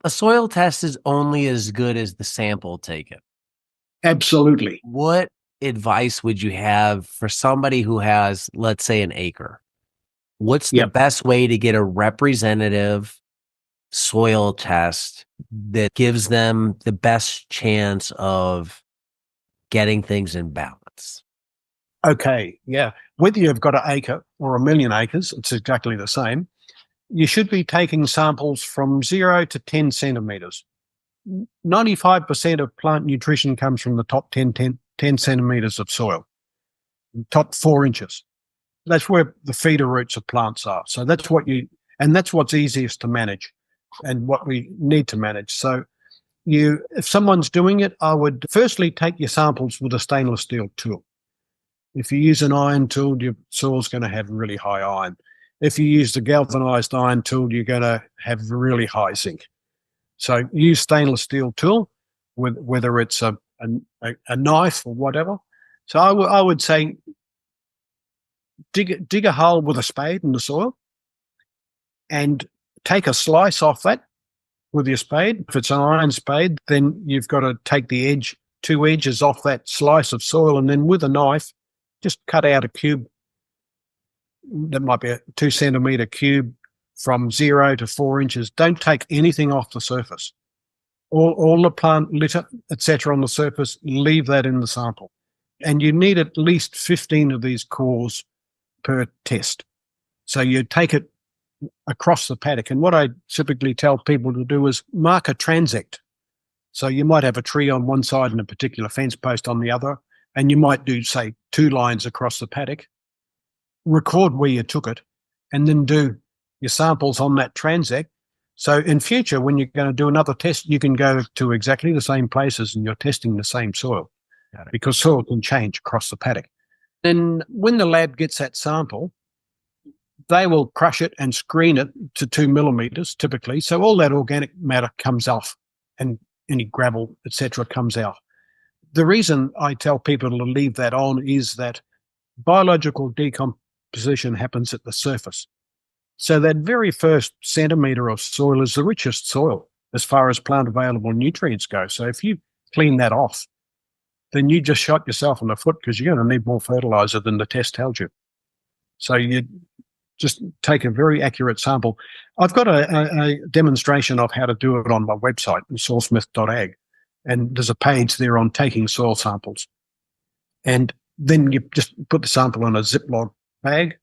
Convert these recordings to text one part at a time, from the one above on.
A soil test is only as good as the sample taken. Absolutely. What advice would you have for somebody who has, let's say, an acre? What's the Yep. best way to get a representative soil test that gives them the best chance of getting things in balance? Okay. Yeah. Whether you've got an acre or a million acres, it's exactly the same. You should be taking samples from 0 to 10 centimeters. 95% of plant nutrition comes from the top 10 centimeters of soil, top 4 inches. That's where the feeder roots of plants are. So that's what's easiest to manage and what we need to manage. So if someone's doing it, I would firstly take your samples with a stainless steel tool. If you use an iron tool, your soil's going to have really high iron. If you use the galvanized iron tool, you're going to have really high zinc. So use stainless steel tool, whether it's a knife or whatever. So I would say dig a hole with a spade in the soil and take a slice off that with your spade. If it's an iron spade, then you've got to take the two edges off that slice of soil, and then with a knife, just cut out a cube. That might be a 2 centimeter cube from 0 to 4 inches. Don't take anything off the surface. All the plant litter, etc., on the surface, leave that in the sample. And you need at least 15 of these cores per test. So you take it across the paddock. And what I typically tell people to do is mark a transect. So you might have a tree on one side and a particular fence post on the other, and you might do, say, 2 lines across the paddock. Record where you took it, and then do your samples on that transect. So in future, when you're going to do another test, you can go to exactly the same places and you're testing the same soil, because soil can change across the paddock. Then when the lab gets that sample, they will crush it and screen it to 2 millimeters typically. So all that organic matter comes off and any gravel, etc., comes out. The reason I tell people to leave that on is that biological decomposition happens at the surface. So that very first centimeter of soil is the richest soil as far as plant available nutrients go. So if you clean that off, then you just shot yourself in the foot, because you're going to need more fertilizer than the test tells you. So you just take a very accurate sample. I've got a demonstration of how to do it on my website, soilsmith.ag, and there's a page there on taking soil samples. And then you just put the sample in a Ziploc bag.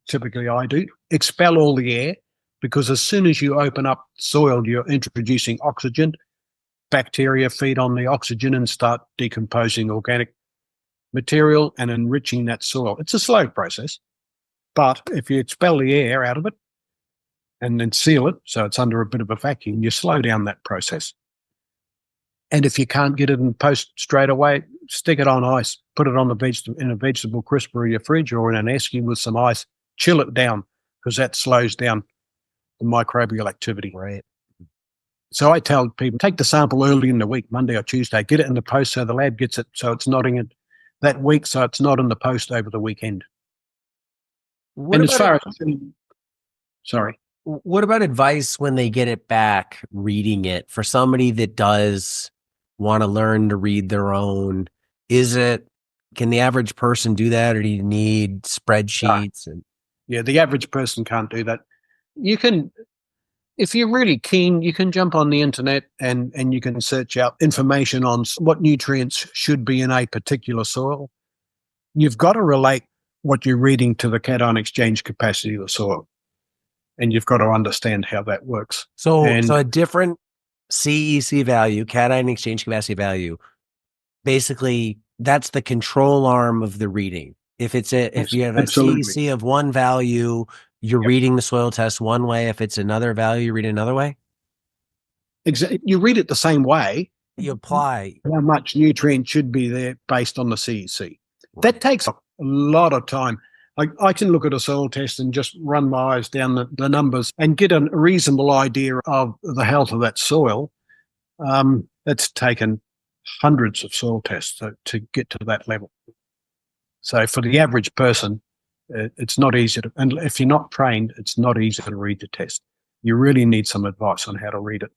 Typically I do. Expel all the air, because as soon as you open up soil, you're introducing oxygen. Bacteria feed on the oxygen and start decomposing organic material and enriching that soil. It's a slow process, but if you expel the air out of it and then seal it so it's under a bit of a vacuum, you slow down that process. And if you can't get it in post straight away, stick it on ice, put it on in a vegetable crisper in your fridge or in an esky with some ice, chill it down, because that slows down the microbial activity. Right. So I tell people, take the sample early in the week, Monday or Tuesday, get it in the post so the lab gets it, so it's not in it that week, so it's not in the post over the weekend. What And as far about as, sorry. what about advice when they get it back, reading it, for somebody that does want to learn to read their own? Can the average person do that, or do you need spreadsheets? Yeah, the average person can't do that. You can, if you're really keen, you can jump on the internet and you can search out information on what nutrients should be in a particular soil. You've got to relate what you're reading to the cation exchange capacity of the soil, and you've got to understand how that works. So a different CEC value, cation exchange capacity value, basically that's the control arm of the reading. If you have a CEC of one value, you're reading the soil test one way. If it's another value, you read it another way. Exactly. You read it the same way. You apply how much nutrient should be there based on the CEC. That takes a lot of time. I can look at a soil test and just run my eyes down the numbers and get a reasonable idea of the health of that soil. That's taken hundreds of soil tests to get to that level. So for the average person, it's not easy to, and if you're not trained, it's not easy to read the test. you really need some advice on how to read it.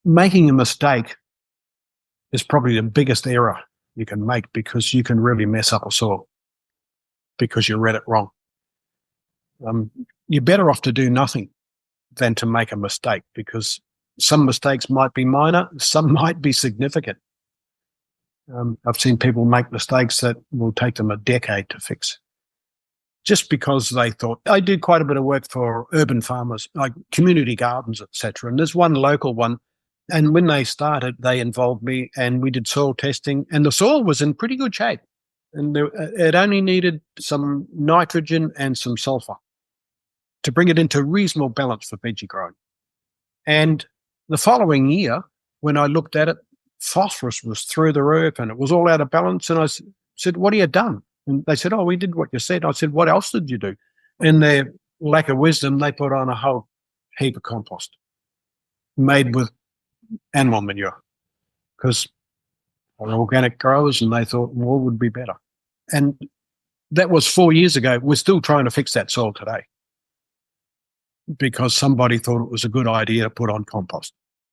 Making a mistake is probably the biggest error you can make, because you can really mess up a soil because you read it wrong. You're better off to do nothing than to make a mistake, because some mistakes might be minor, some might be significant. I've seen people make mistakes that will take them a decade to fix, just because they thought. I do quite a bit of work for urban farmers, like community gardens, etc. And there's one local one, and when they started, they involved me, and we did soil testing, and the soil was in pretty good shape, and it only needed some nitrogen and some sulfur to bring it into reasonable balance for veggie growing. And the following year, when I looked at it, phosphorus was through the roof and it was all out of balance. And I said, "What have you done?" And they said, "Oh, we did what you said." I said, "What else did you do?" In their lack of wisdom, they put on a whole heap of compost made with animal manure, because they're organic growers and they thought more would be better. And that was 4 years ago. We're still trying to fix that soil today, because somebody thought it was a good idea to put on compost.